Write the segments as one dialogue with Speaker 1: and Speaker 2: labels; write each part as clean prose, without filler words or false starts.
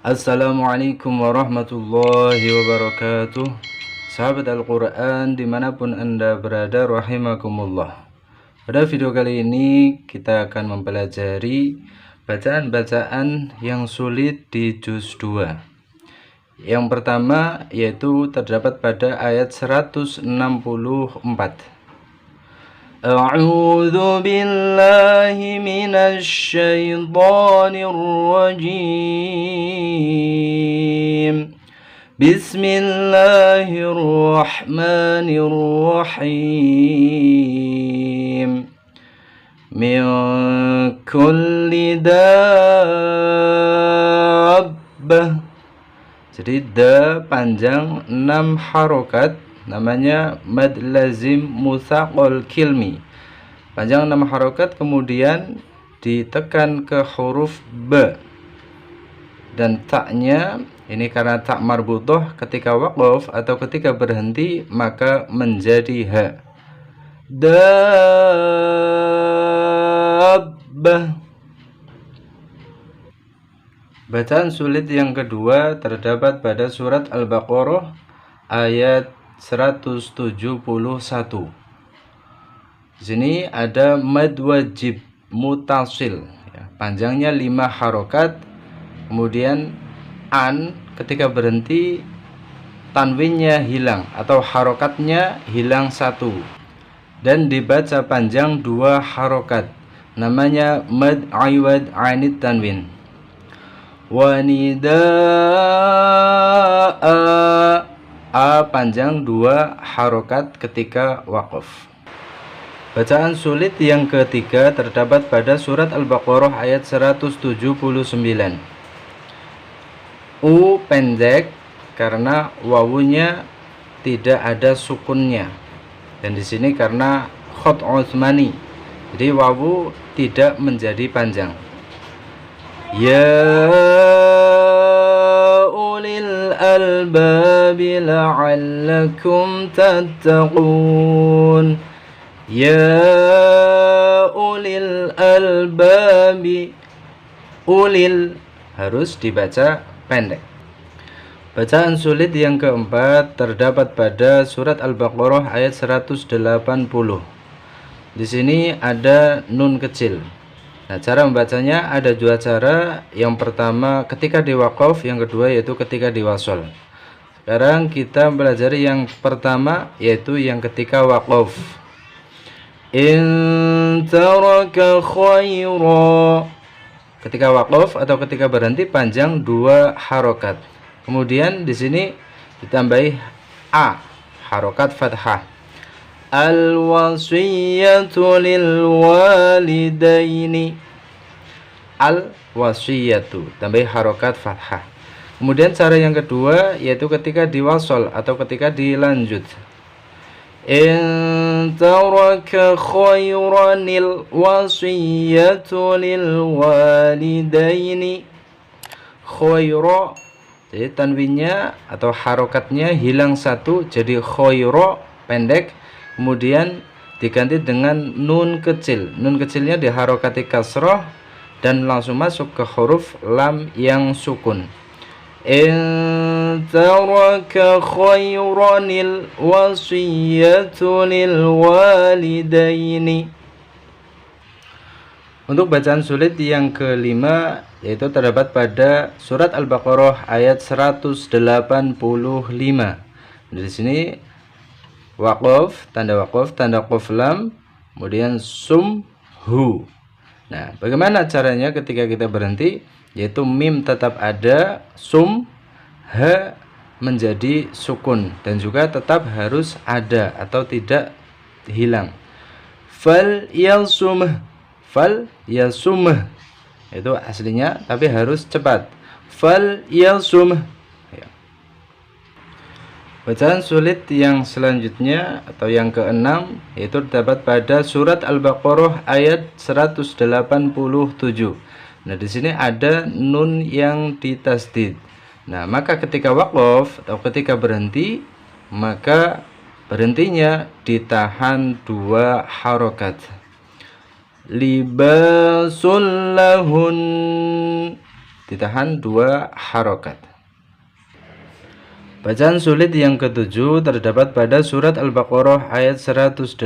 Speaker 1: Assalamualaikum warahmatullahi wabarakatuh. Sahabat Al-Quran dimanapun Anda berada, rahimakumullah. Pada video kali ini kita akan mempelajari bacaan-bacaan yang sulit di juz 2. Yang pertama yaitu terdapat pada ayat 164. A'udzu billahi minasy syaithanir rajim. Bismillahirrahmanirrahim. Min kulli dabbah. Jadi da panjang 6 harokat, namanya mad lazim mutsaqal kilmi. Panjang 6 harokat, kemudian ditekan ke huruf b. Dan taknya ini karena tak marbuthoh, ketika waqaf atau ketika berhenti maka menjadi ha. Dabbah. Bacaan sulit yang kedua terdapat pada surat Al-Baqarah ayat 171. Di sini ada mad wajib mutasil, ya, panjangnya 5 harokat, kemudian an ketika berhenti tanwinnya hilang atau harokatnya hilang 1 dan dibaca panjang 2 harokat, namanya mad iwad ainid tanwin. Wanidaa, a panjang 2 harokat ketika waqaf. Bacaan sulit yang ketiga terdapat pada surat Al-Baqarah ayat 179. U pendek karena wawunya tidak ada sukunnya, dan di sini karena khot Utsmani, jadi wawu tidak menjadi panjang. Ya ulil albabi la'allakum tattaqun. Ya ulil albabi, ulil harus dibaca pendek. Bacaan sulit yang keempat terdapat pada surat Al-Baqarah ayat 180. Di sini ada nun kecil. Nah, cara membacanya ada 2 cara. Yang pertama ketika di waqaf, yang kedua yaitu ketika di wasol. Sekarang kita pelajari yang pertama, yaitu yang ketika waqaf. In taraka khaira. Ketika waqaf atau ketika berhenti panjang 2 harokat. Kemudian di sini ditambahi a, harokat fathah. Al-wasiyatu lil walidaini. Al-wasiyatu tambah harokat fathah. Kemudian cara yang kedua yaitu ketika diwasol atau ketika dilanjut. In taraka khairanil wasiyatu lil walidaini. Khaira, jadi tanwinnya atau harokatnya hilang 1 jadi khaira pendek. Kemudian diganti dengan nun kecil. Nun kecilnya diharokati kasroh dan langsung masuk ke huruf lam yang sukun. In taraka khairanil wasiyatu lil walidaini. Untuk bacaan sulit yang kelima yaitu terdapat pada surat Al-Baqarah ayat 185. Di sini waqaf, tanda qaf lam, kemudian sumhu. Nah, bagaimana caranya ketika kita berhenti? Yaitu mim tetap ada, ha menjadi sukun, dan juga tetap harus ada atau tidak hilang. Fal yasumh, itu aslinya, tapi harus cepat. Fal yasumh. Bacaan sulit yang selanjutnya atau yang keenam yaitu terdapat pada surat Al-Baqarah ayat 187. Nah, di sini ada nun yang ditasdid. Nah, maka ketika waqaf atau ketika berhenti, maka berhentinya ditahan 2 harokat. Libasul lahun. ditahan 2 harokat. Bacaan sulit yang ketujuh terdapat pada surat Al-Baqarah ayat 189.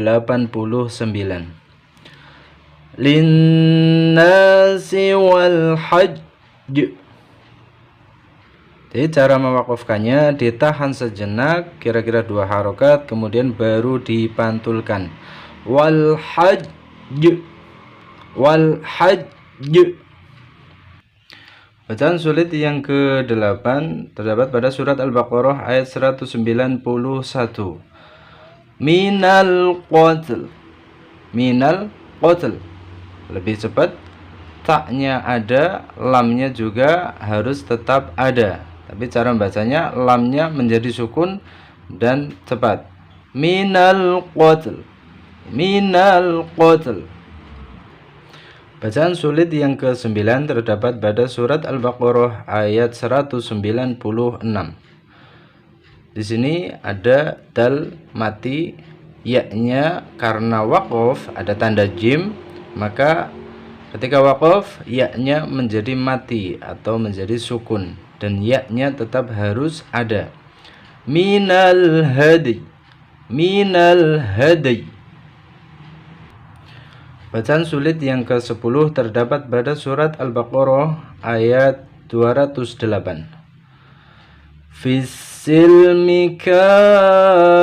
Speaker 1: Linnasi wal hajj. Jadi cara mewakafkannya ditahan sejenak kira-kira 2 harokat, kemudian baru dipantulkan. Wal hajj, wal hajj. Bacaan sulit yang ke-8 terdapat pada surat Al-Baqarah ayat 191. Minal qatl. Minal qatl. Lebih cepat, taknya ada, lamnya juga harus tetap ada. Tapi cara membacanya lamnya menjadi sukun dan cepat. Minal qatl. Minal qatl. Bacaan sulit yang ke-9 terdapat pada surat Al-Baqarah ayat 196. Di sini ada dal mati, ya-nya karena waqaf ada tanda jim, maka ketika waqaf ya-nya menjadi mati atau menjadi sukun dan ya-nya tetap harus ada. Minal hadi, minal hadi. Bacaan sulit yang ke-10 terdapat pada surat Al-Baqarah ayat 208. Fisilmi kaffah.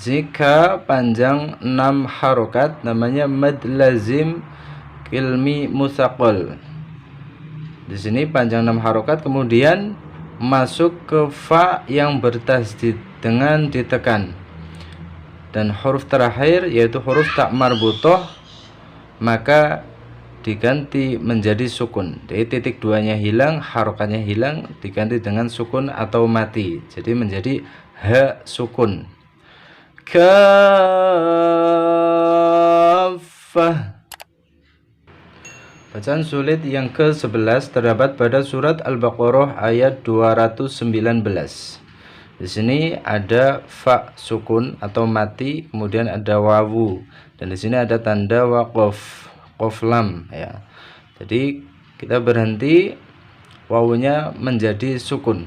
Speaker 1: Jika panjang 6 harokat namanya mad lazim kilmi musaqal. Di sini panjang 6 harokat, kemudian masuk ke fa yang bertasdid dengan ditekan, dan huruf terakhir yaitu huruf tak marbutoh maka diganti menjadi sukun. Jadi titik 2-nya hilang, harokatnya hilang, diganti dengan sukun atau mati, jadi menjadi ha sukun. Kaffah. Bacaan sulit yang ke-11 terdapat pada surat Al-Baqarah ayat 219. Di sini ada fa sukun atau mati, kemudian ada wawu, dan di sini ada tanda waqaf, qaf lam ya. Jadi kita berhenti, wawunya menjadi sukun.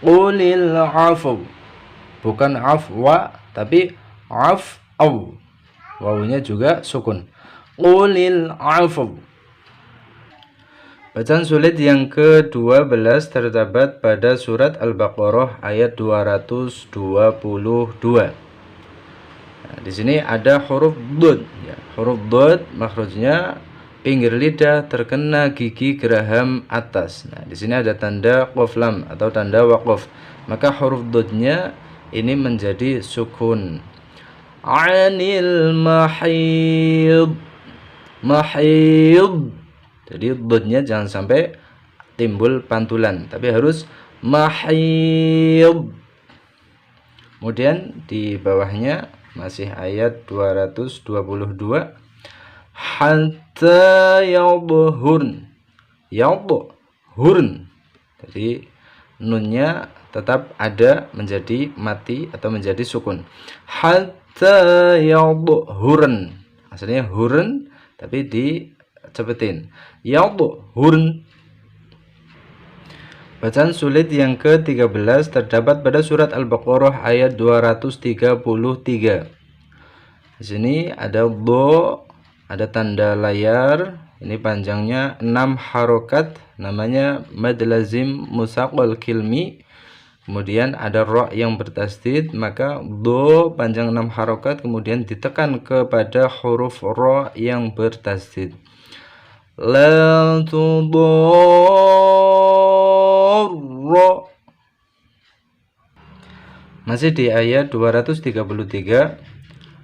Speaker 1: Qulil afu. Bukan afwa tapi af'aw. Wawunya juga sukun. Qulil afu. Bacaan sulit yang ke-12 terdapat pada surat Al-Baqarah ayat 222. Nah, di sini ada huruf dod ya. Huruf dod makhrajnya pinggir lidah terkena gigi geraham atas. Nah, di sini ada tanda qaf lam atau tanda waqaf. Maka huruf dodnya ini menjadi sukun. Anil mahid. Mahid. Jadi dodnya jangan sampai timbul pantulan, tapi harus mahid. Kemudian di bawahnya masih ayat 222. Hatta yadhurn. Yadhurn. Jadi nunnya tetap ada menjadi mati atau menjadi sukun. Hatta yadhurn. Asalnya hurn tapi dicepetin. Yadhurn. Bacaan sulit yang ke-13 terdapat pada surat Al-Baqarah ayat 233. Di sini ada do, ada tanda layar, ini panjangnya 6 harokat, namanya mad lazim musaqal kilmi. Kemudian ada ro yang bertasdid, maka do panjang 6 harokat, kemudian ditekan kepada huruf ro yang bertasdid. La tudarra. Masih di ayat 233.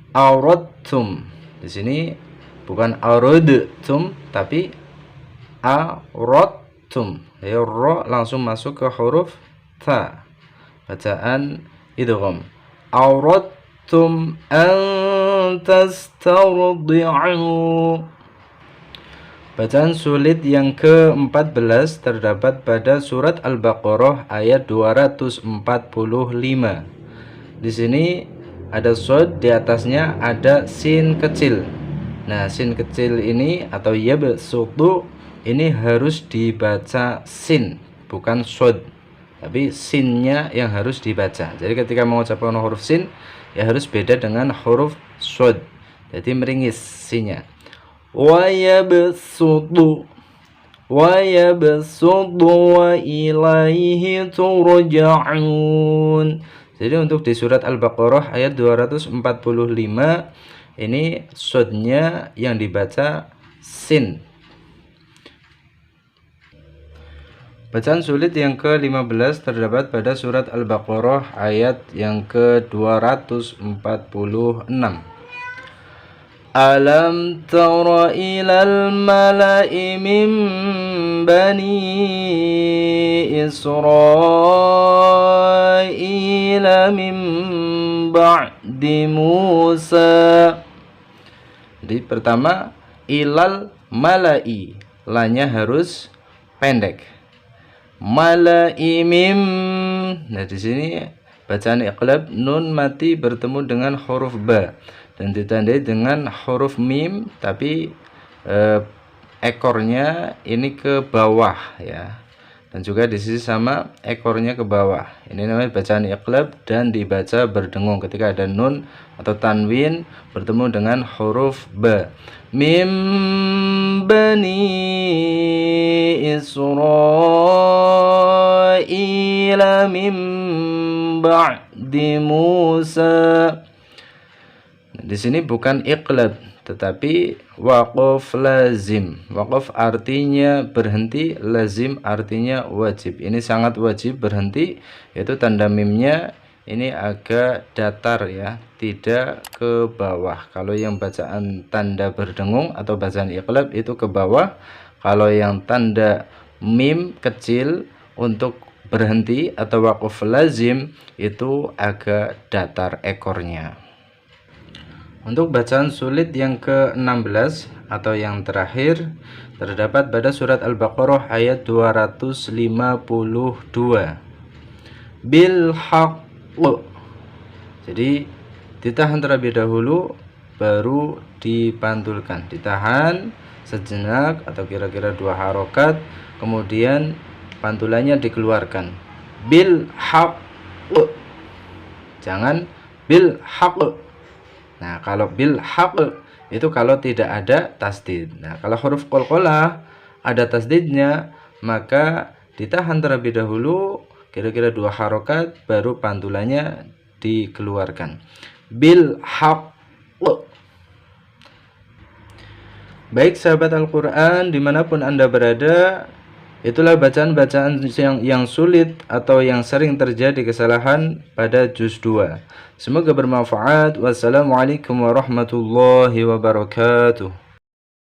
Speaker 1: Auradtum. Di sini bukan auradtum tapi auradtum. Ya, ro langsung masuk ke huruf ta. Bacaan idgham. Auradtum an tastardi'u. Bacaan sulit yang ke-14 terdapat pada surat Al-Baqarah ayat 245. Di sini ada shad, di atasnya ada sin kecil. Nah, sin kecil ini atau yabsutu ini harus dibaca sin, bukan sod. Tapi sinnya yang harus dibaca. Jadi ketika mengucapkan huruf sin, ya harus beda dengan huruf sod. Jadi meringis sinnya. Wa yabsutu wa ilaihi turja'un. Jadi untuk di surat Al-Baqarah ayat 245 ini sodnya yang dibaca sin. Bacaan sulit yang ke-15 terdapat pada surat Al-Baqarah ayat yang ke-246. Alam tara ilal mala'i min bani Israila min ba'di Musa. Jadi pertama ilal mala'i, lanya harus pendek. Mala'i mim. Nah di sini bacaan iqlab nun mati bertemu dengan huruf ba dan ditandai dengan huruf mim, tapi ekornya ini ke bawah ya. Dan juga di sini sama ekornya ke bawah. Ini namanya bacaan iqlab dan dibaca berdengung ketika ada nun atau tanwin bertemu dengan huruf ba. Mim bani Israila mim ba'di Musa. Di sini bukan iqlab tetapi waqaf lazim. Waqaf artinya berhenti, lazim artinya wajib. Ini sangat wajib berhenti, yaitu tanda mimnya ini agak datar ya, tidak ke bawah. Kalau yang bacaan tanda berdengung atau bacaan iqlab itu ke bawah. Kalau yang tanda mim kecil untuk berhenti atau waqaf lazim itu agak datar ekornya. Untuk bacaan sulit yang ke-16 atau yang terakhir terdapat pada surat Al-Baqarah ayat 252. Bil haqq. Jadi ditahan terlebih dahulu baru dipantulkan. Ditahan sejenak atau kira-kira 2 harokat, kemudian pantulannya dikeluarkan. Bil haqq. Jangan bil haqq. Nah, kalau bil haqq itu kalau tidak ada tasdid. Nah, kalau huruf qalqalah ada tasdidnya, maka ditahan terlebih dahulu kira-kira 2 harokat baru pantulannya dikeluarkan. Bil haqq. Baik sahabat Al-Quran dimanapun Anda berada, itulah bacaan-bacaan yang sulit atau yang sering terjadi kesalahan pada juz 2. Semoga bermanfaat. Wassalamualaikum warahmatullahi wabarakatuh.